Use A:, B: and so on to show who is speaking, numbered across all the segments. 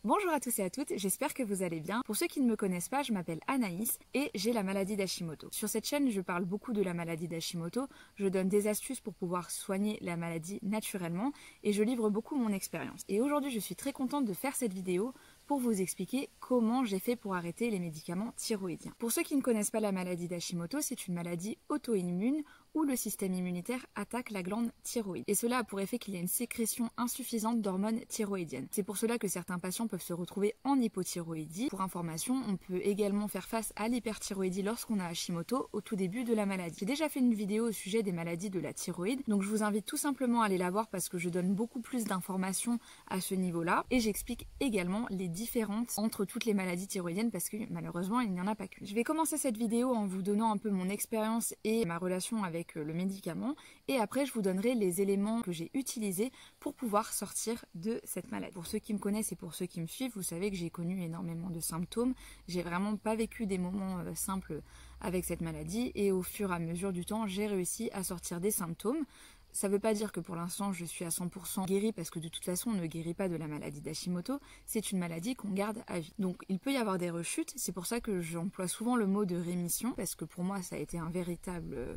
A: Bonjour à tous et à toutes, j'espère que vous allez bien. Pour ceux qui ne me connaissent pas, je m'appelle Anaïs et j'ai la maladie d'Hashimoto. Sur cette chaîne, je parle beaucoup de la maladie d'Hashimoto, je donne des astuces pour pouvoir soigner la maladie naturellement et je livre beaucoup mon expérience. Et aujourd'hui, je suis très contente de faire cette vidéo pour vous expliquer comment j'ai fait pour arrêter les médicaments thyroïdiens. Pour ceux qui ne connaissent pas la maladie d'Hashimoto, c'est une maladie auto-immune où le système immunitaire attaque la glande thyroïde. Et cela a pour effet qu'il y a une sécrétion insuffisante d'hormones thyroïdiennes. C'est pour cela que certains patients peuvent se retrouver en hypothyroïdie. Pour information, on peut également faire face à l'hyperthyroïdie lorsqu'on a Hashimoto au tout début de la maladie. J'ai déjà fait une vidéo au sujet des maladies de la thyroïde, donc je vous invite tout simplement à aller la voir parce que je donne beaucoup plus d'informations à ce niveau-là. Et j'explique également les différences entre toutes les maladies thyroïdiennes parce que malheureusement il n'y en a pas qu'une. Je vais commencer cette vidéo en vous donnant un peu mon expérience et ma relation avec le médicament et après je vous donnerai les éléments que j'ai utilisés pour pouvoir sortir de cette maladie. Pour ceux qui me connaissent et pour ceux qui me suivent, vous savez que j'ai connu énormément de symptômes. J'ai vraiment pas vécu des moments simples avec cette maladie et au fur et à mesure du temps, j'ai réussi à sortir des symptômes. Ça ne veut pas dire que pour l'instant je suis à 100% guérie parce que de toute façon on ne guérit pas de la maladie d'Hashimoto, c'est une maladie qu'on garde à vie. Donc il peut y avoir des rechutes, c'est pour ça que j'emploie souvent le mot de rémission parce que pour moi ça a été un véritable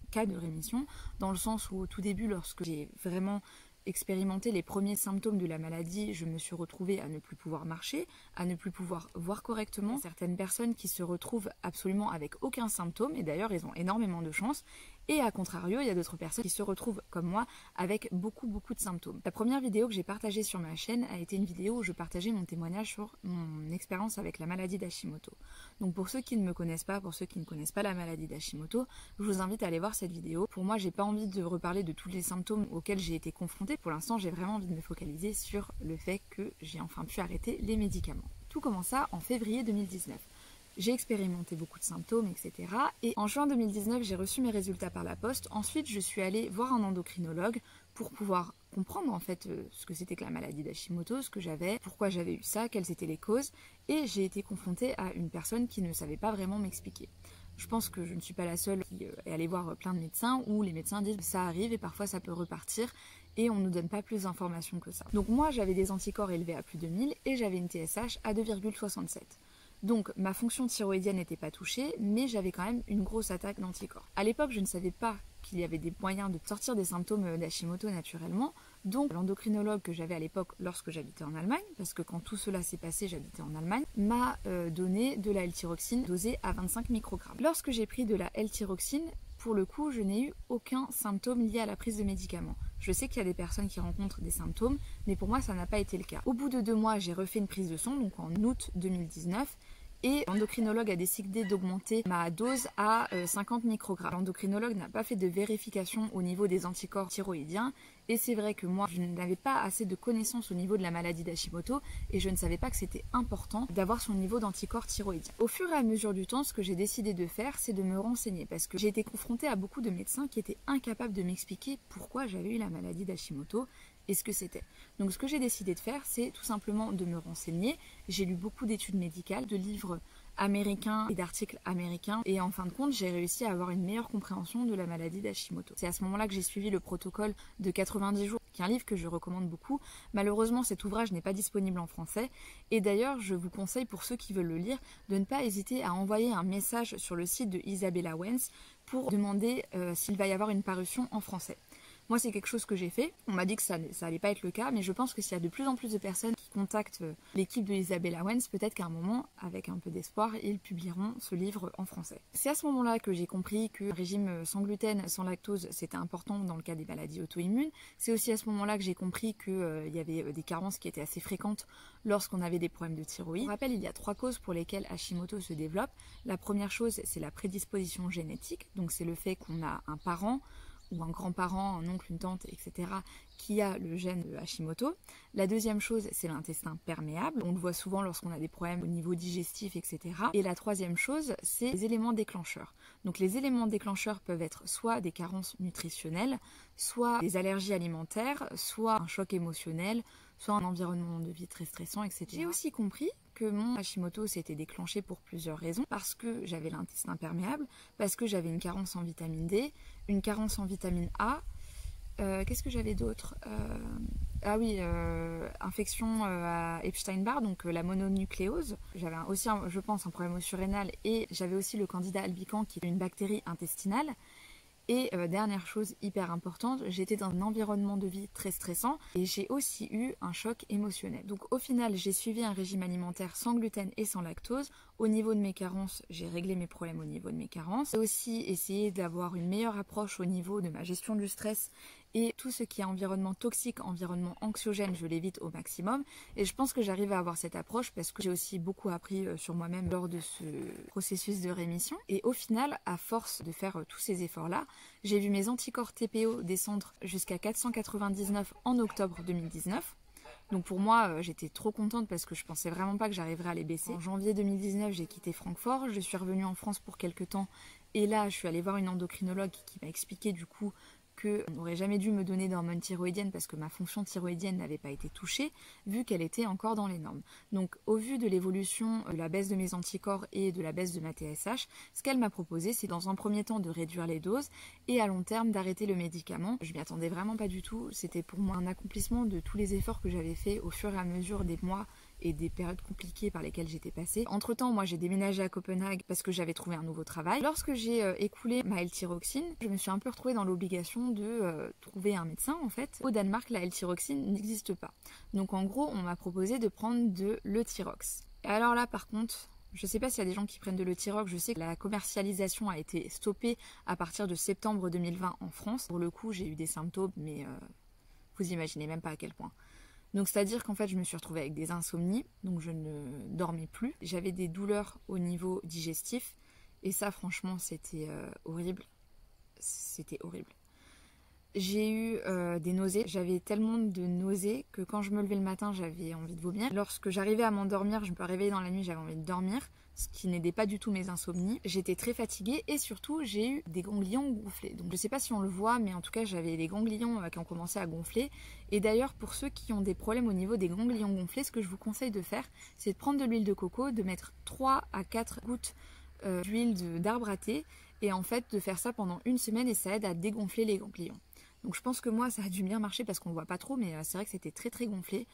A: cas de rémission dans le sens où au tout début lorsque j'ai vraiment expérimenté les premiers symptômes de la maladie, je me suis retrouvée à ne plus pouvoir marcher, à ne plus pouvoir voir correctement. Certaines personnes qui se retrouvent absolument avec aucun symptôme et d'ailleurs ils ont énormément de chance. Et à contrario, il y a d'autres personnes qui se retrouvent comme moi avec beaucoup de symptômes. La première vidéo que j'ai partagée sur ma chaîne a été une vidéo où je partageais mon témoignage sur mon expérience avec la maladie d'Hashimoto. Donc pour ceux qui ne me connaissent pas, pour ceux qui ne connaissent pas la maladie d'Hashimoto, je vous invite à aller voir cette vidéo. Pour moi, j'ai pas envie de reparler de tous les symptômes auxquels j'ai été confrontée. Pour l'instant, j'ai vraiment envie de me focaliser sur le fait que j'ai enfin pu arrêter les médicaments. Tout commença en février 2019. J'ai expérimenté beaucoup de symptômes, etc. Et en juin 2019, j'ai reçu mes résultats par la poste. Ensuite, je suis allée voir un endocrinologue pour pouvoir comprendre en fait ce que c'était que la maladie d'Hashimoto, ce que j'avais, pourquoi j'avais eu ça, quelles étaient les causes. Et j'ai été confrontée à une personne qui ne savait pas vraiment m'expliquer. Je pense que je ne suis pas la seule qui est allée voir plein de médecins où les médecins disent que ça arrive et parfois ça peut repartir et on ne nous donne pas plus d'informations que ça. Donc moi, j'avais des anticorps élevés à plus de 1000 et j'avais une TSH à 2,67. Donc ma fonction thyroïdienne n'était pas touchée, mais j'avais quand même une grosse attaque d'anticorps. À l'époque, je ne savais pas qu'il y avait des moyens de sortir des symptômes d'Hashimoto naturellement, donc l'endocrinologue que j'avais à l'époque lorsque j'habitais en Allemagne, parce que quand tout cela s'est passé, j'habitais en Allemagne, m'a donné de la L-thyroxine dosée à 25 microgrammes. Lorsque j'ai pris de la L-thyroxine, pour le coup, je n'ai eu aucun symptôme lié à la prise de médicaments. Je sais qu'il y a des personnes qui rencontrent des symptômes, mais pour moi, ça n'a pas été le cas. Au bout de 2 mois, j'ai refait une prise de sang, donc en août 2019, et l'endocrinologue a décidé d'augmenter ma dose à 50 microgrammes. L'endocrinologue n'a pas fait de vérification au niveau des anticorps thyroïdiens, et c'est vrai que moi, je n'avais pas assez de connaissances au niveau de la maladie d'Hashimoto, et je ne savais pas que c'était important d'avoir son niveau d'anticorps thyroïdien. Au fur et à mesure du temps, ce que j'ai décidé de faire, c'est de me renseigner, parce que j'ai été confrontée à beaucoup de médecins qui étaient incapables de m'expliquer pourquoi j'avais eu la maladie d'Hashimoto, et ce que c'était. Donc ce que j'ai décidé de faire, c'est tout simplement de me renseigner. J'ai lu beaucoup d'études médicales, de livres américains et d'articles américains et en fin de compte, j'ai réussi à avoir une meilleure compréhension de la maladie d'Hashimoto. C'est à ce moment-là que j'ai suivi le protocole de 90 jours, qui est un livre que je recommande beaucoup. Malheureusement, cet ouvrage n'est pas disponible en français et d'ailleurs, je vous conseille pour ceux qui veulent le lire de ne pas hésiter à envoyer un message sur le site de Isabella Wens pour demander s'il va y avoir une parution en français. Moi, c'est quelque chose que j'ai fait. On m'a dit que ça allait pas être le cas, mais je pense que s'il y a de plus en plus de personnes qui contactent l'équipe de Isabella Wens, peut-être qu'à un moment, avec un peu d'espoir, ils publieront ce livre en français. C'est à ce moment-là que j'ai compris que le régime sans gluten, sans lactose, c'était important dans le cas des maladies auto-immunes. C'est aussi à ce moment-là que j'ai compris qu'il y avait des carences qui étaient assez fréquentes lorsqu'on avait des problèmes de thyroïde. Pour rappel, il y a 3 causes pour lesquelles Hashimoto se développe. La première chose, c'est la prédisposition génétique, donc c'est le fait qu'on a un parent ou un grand-parent, un oncle, une tante, etc., qui a le gène de Hashimoto. La deuxième chose, c'est l'intestin perméable. On le voit souvent lorsqu'on a des problèmes au niveau digestif, etc. Et la troisième chose, c'est les éléments déclencheurs. Donc les éléments déclencheurs peuvent être soit des carences nutritionnelles, soit des allergies alimentaires, soit un choc émotionnel, soit un environnement de vie très stressant, etc. J'ai aussi compris que mon Hashimoto s'était déclenché pour plusieurs raisons, parce que j'avais l'intestin perméable, parce que j'avais une carence en vitamine D, une carence en vitamine A, Qu'est-ce que j'avais d'autre? Ah oui, infection à Epstein-Barr, donc la mononucléose. J'avais aussi, je pense, un problème surrénal et j'avais aussi le candida albicans qui est une bactérie intestinale. Et dernière chose hyper importante, j'étais dans un environnement de vie très stressant et j'ai aussi eu un choc émotionnel. Donc au final, j'ai suivi un régime alimentaire sans gluten et sans lactose. Au niveau de mes carences, j'ai réglé mes problèmes au niveau de mes carences. J'ai aussi essayé d'avoir une meilleure approche au niveau de ma gestion du stress et tout ce qui est environnement toxique, environnement anxiogène, je l'évite au maximum. Et je pense que j'arrive à avoir cette approche parce que j'ai aussi beaucoup appris sur moi-même lors de ce processus de rémission. Et au final, à force de faire tous ces efforts-là, j'ai vu mes anticorps TPO descendre jusqu'à 499 en octobre 2019. Donc pour moi, j'étais trop contente parce que je pensais vraiment pas que j'arriverais à les baisser. En janvier 2019, j'ai quitté Francfort, je suis revenue en France pour quelques temps et là, je suis allée voir une endocrinologue qui m'a expliqué du coup qu'on n'aurait jamais dû me donner d'hormones thyroïdiennes parce que ma fonction thyroïdienne n'avait pas été touchée, vu qu'elle était encore dans les normes. Donc au vu de l'évolution, de la baisse de mes anticorps et de la baisse de ma TSH, ce qu'elle m'a proposé, c'est dans un premier temps de réduire les doses et à long terme d'arrêter le médicament. Je m'y attendais vraiment pas du tout, c'était pour moi un accomplissement de tous les efforts que j'avais fait au fur et à mesure des mois et des périodes compliquées par lesquelles j'étais passée. Entre temps, moi j'ai déménagé à Copenhague parce que j'avais trouvé un nouveau travail. Lorsque j'ai écoulé ma L-thyroxine, je me suis un peu retrouvée dans l'obligation de trouver un médecin en fait. Au Danemark, la L-thyroxine n'existe pas. Donc en gros, on m'a proposé de prendre de l'Euthyrox. Et alors là par contre, je sais pas s'il y a des gens qui prennent de l'Euthyrox, je sais que la commercialisation a été stoppée à partir de septembre 2020 en France. Pour le coup, j'ai eu des symptômes, mais vous imaginez même pas à quel point. Donc c'est-à-dire qu'en fait je me suis retrouvée avec des insomnies, donc je ne dormais plus. J'avais des douleurs au niveau digestif et ça franchement c'était horrible. C'était horrible. J'ai eu des nausées, j'avais tellement de nausées que quand je me levais le matin j'avais envie de vomir. Lorsque j'arrivais à m'endormir, je me réveillais dans la nuit, j'avais envie de dormir, ce qui n'aidait pas du tout mes insomnies. J'étais très fatiguée et surtout j'ai eu des ganglions gonflés. Donc je sais pas si on le voit, mais en tout cas j'avais les ganglions qui ont commencé à gonfler. Et d'ailleurs pour ceux qui ont des problèmes au niveau des ganglions gonflés, ce que je vous conseille de faire, c'est de prendre de l'huile de coco, de mettre 3 à 4 gouttes d'huile d'arbre à thé et en fait de faire ça pendant une semaine et ça aide à dégonfler les ganglions. Donc je pense que moi ça a dû bien marcher parce qu'on ne voit pas trop, mais c'est vrai que c'était très très gonflé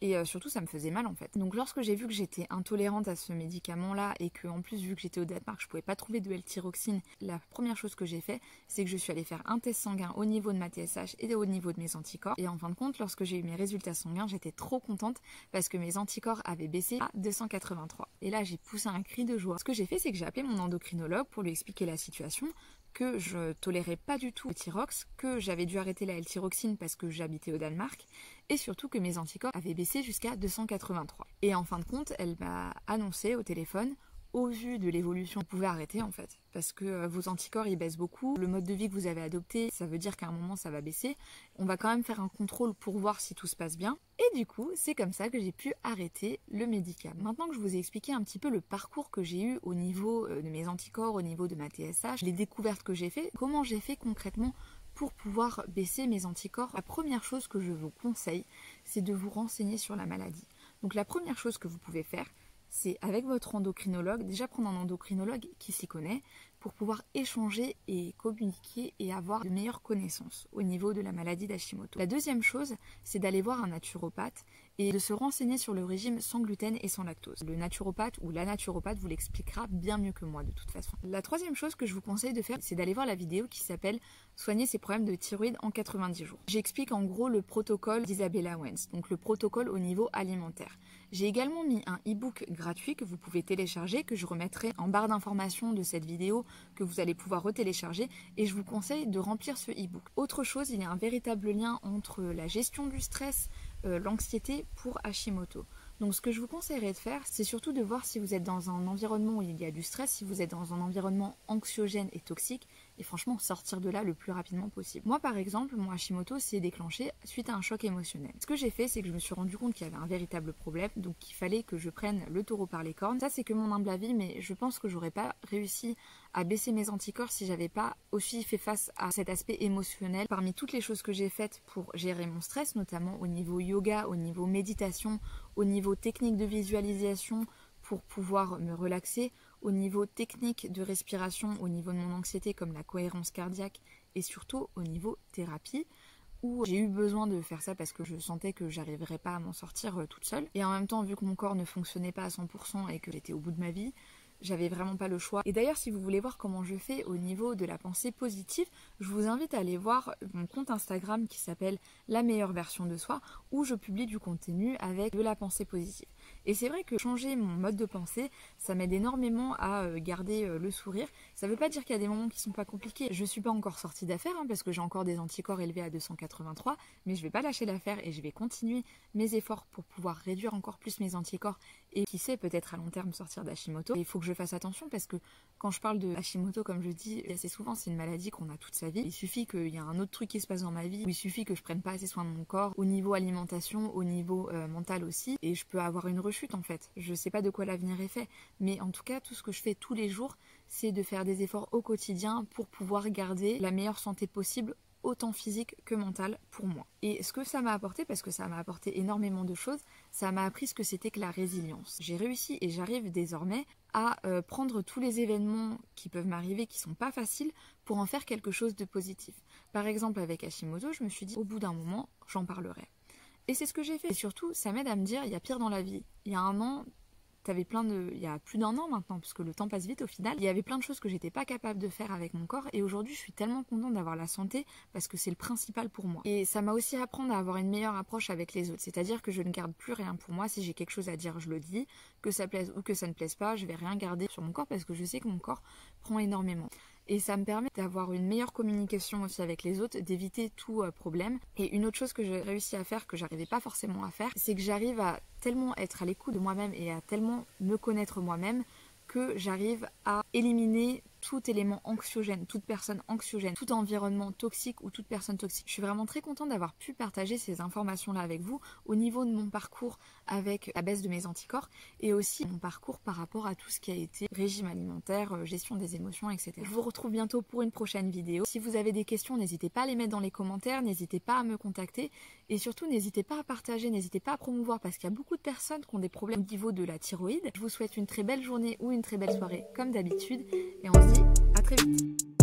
A: et surtout ça me faisait mal en fait. Donc lorsque j'ai vu que j'étais intolérante à ce médicament là et que en plus vu que j'étais au Danemark je pouvais pas trouver de L-thyroxine, la première chose que j'ai fait c'est que je suis allée faire un test sanguin au niveau de ma TSH et au niveau de mes anticorps et en fin de compte lorsque j'ai eu mes résultats sanguins j'étais trop contente parce que mes anticorps avaient baissé à 283 et là j'ai poussé un cri de joie. Ce que j'ai fait c'est que j'ai appelé mon endocrinologue pour lui expliquer la situation, que je tolérais pas du tout le Thyrox, que j'avais dû arrêter la L-thyroxine parce que j'habitais au Danemark, et surtout que mes anticorps avaient baissé jusqu'à 283. Et en fin de compte, elle m'a annoncé au téléphone, au vu de l'évolution, vous pouvez arrêter en fait, parce que vos anticorps ils baissent beaucoup, le mode de vie que vous avez adopté, ça veut dire qu'à un moment ça va baisser, on va quand même faire un contrôle pour voir si tout se passe bien, et du coup c'est comme ça que j'ai pu arrêter le médicament. Maintenant que je vous ai expliqué un petit peu le parcours que j'ai eu au niveau de mes anticorps, au niveau de ma TSH, les découvertes que j'ai fait, comment j'ai fait concrètement pour pouvoir baisser mes anticorps, la première chose que je vous conseille, c'est de vous renseigner sur la maladie. Donc la première chose que vous pouvez faire, c'est avec votre endocrinologue, déjà prendre un endocrinologue qui s'y connaît pour pouvoir échanger et communiquer et avoir de meilleures connaissances au niveau de la maladie d'Hashimoto. La deuxième chose, c'est d'aller voir un naturopathe et de se renseigner sur le régime sans gluten et sans lactose. Le naturopathe ou la naturopathe vous l'expliquera bien mieux que moi de toute façon. La troisième chose que je vous conseille de faire, c'est d'aller voir la vidéo qui s'appelle « Soigner ses problèmes de thyroïde en 90 jours ». J'explique en gros le protocole d'Isabella Wentz, donc le protocole au niveau alimentaire. J'ai également mis un e-book gratuit que vous pouvez télécharger, que je remettrai en barre d'informations de cette vidéo, que vous allez pouvoir retélécharger, et je vous conseille de remplir ce e-book. Autre chose, il y a un véritable lien entre la gestion du stress, l'anxiété pour Hashimoto. Donc ce que je vous conseillerais de faire, c'est surtout de voir si vous êtes dans un environnement où il y a du stress, si vous êtes dans un environnement anxiogène et toxique, et franchement sortir de là le plus rapidement possible. Moi par exemple, mon Hashimoto s'est déclenché suite à un choc émotionnel. Ce que j'ai fait, c'est que je me suis rendu compte qu'il y avait un véritable problème, donc il fallait que je prenne le taureau par les cornes. Ça c'est que mon humble avis, mais je pense que j'aurais pas réussi à baisser mes anticorps si j'avais pas aussi fait face à cet aspect émotionnel. Parmi toutes les choses que j'ai faites pour gérer mon stress, notamment au niveau yoga, au niveau méditation, au niveau technique de visualisation pour pouvoir me relaxer, au niveau technique de respiration, au niveau de mon anxiété comme la cohérence cardiaque et surtout au niveau thérapie, où j'ai eu besoin de faire ça parce que je sentais que j'arriverais pas à m'en sortir toute seule. Et en même temps, vu que mon corps ne fonctionnait pas à 100% et que j'étais au bout de ma vie, j'avais vraiment pas le choix. Et d'ailleurs, si vous voulez voir comment je fais au niveau de la pensée positive, je vous invite à aller voir mon compte Instagram qui s'appelle La meilleure version de soi, où je publie du contenu avec de la pensée positive. Et c'est vrai que changer mon mode de pensée, ça m'aide énormément à garder le sourire. Ça veut pas dire qu'il y a des moments qui sont pas compliqués. Je suis pas encore sortie d'affaire parce que j'ai encore des anticorps élevés à 283, mais je vais pas lâcher l'affaire et je vais continuer mes efforts pour pouvoir réduire encore plus mes anticorps et qui sait peut-être à long terme sortir d'Hashimoto. Il faut que je fasse attention parce que quand je parle de Hashimoto, comme je dis assez souvent, c'est une maladie qu'on a toute sa vie. Il suffit qu'il y ait un autre truc qui se passe dans ma vie, ou il suffit que je prenne pas assez soin de mon corps, au niveau alimentation, au niveau mental aussi, et je peux avoir une rechute en fait. Je sais pas de quoi l'avenir est fait, mais en tout cas, tout ce que je fais tous les jours, c'est de faire des efforts au quotidien pour pouvoir garder la meilleure santé possible, autant physique que mentale pour moi. Et ce que ça m'a apporté, parce que ça m'a apporté énormément de choses, ça m'a appris ce que c'était que la résilience. J'ai réussi et j'arrive désormais à prendre tous les événements qui peuvent m'arriver, qui sont pas faciles, pour en faire quelque chose de positif. Par exemple, avec Hashimoto, je me suis dit, au bout d'un moment, j'en parlerai. Et c'est ce que j'ai fait. Et surtout, ça m'aide à me dire, il y a pire dans la vie. Il y a un an, il y a plus d'un an maintenant, parce que le temps passe vite au final, il y avait plein de choses que j'étais pas capable de faire avec mon corps, et aujourd'hui je suis tellement contente d'avoir la santé parce que c'est le principal pour moi. Et ça m'a aussi appris à avoir une meilleure approche avec les autres, c'est-à-dire que je ne garde plus rien pour moi. Si j'ai quelque chose à dire, je le dis, que ça plaise ou que ça ne plaise pas, je vais rien garder sur mon corps parce que je sais que mon corps prend énormément. Et ça me permet d'avoir une meilleure communication aussi avec les autres, d'éviter tout problème. Et une autre chose que j'ai réussi à faire, que j'arrivais pas forcément à faire, c'est que j'arrive à tellement être à l'écoute de moi-même et à tellement me connaître moi-même que j'arrive à éliminer tout élément anxiogène, toute personne anxiogène, tout environnement toxique ou toute personne toxique. Je suis vraiment très contente d'avoir pu partager ces informations-là avec vous au niveau de mon parcours avec la baisse de mes anticorps et aussi mon parcours par rapport à tout ce qui a été régime alimentaire, gestion des émotions, etc. Je vous retrouve bientôt pour une prochaine vidéo. Si vous avez des questions, n'hésitez pas à les mettre dans les commentaires, n'hésitez pas à me contacter et surtout n'hésitez pas à partager, n'hésitez pas à promouvoir parce qu'il y a beaucoup de personnes qui ont des problèmes au niveau de la thyroïde. Je vous souhaite une très belle journée ou une très belle soirée comme d'habitude et on se dit à très vite.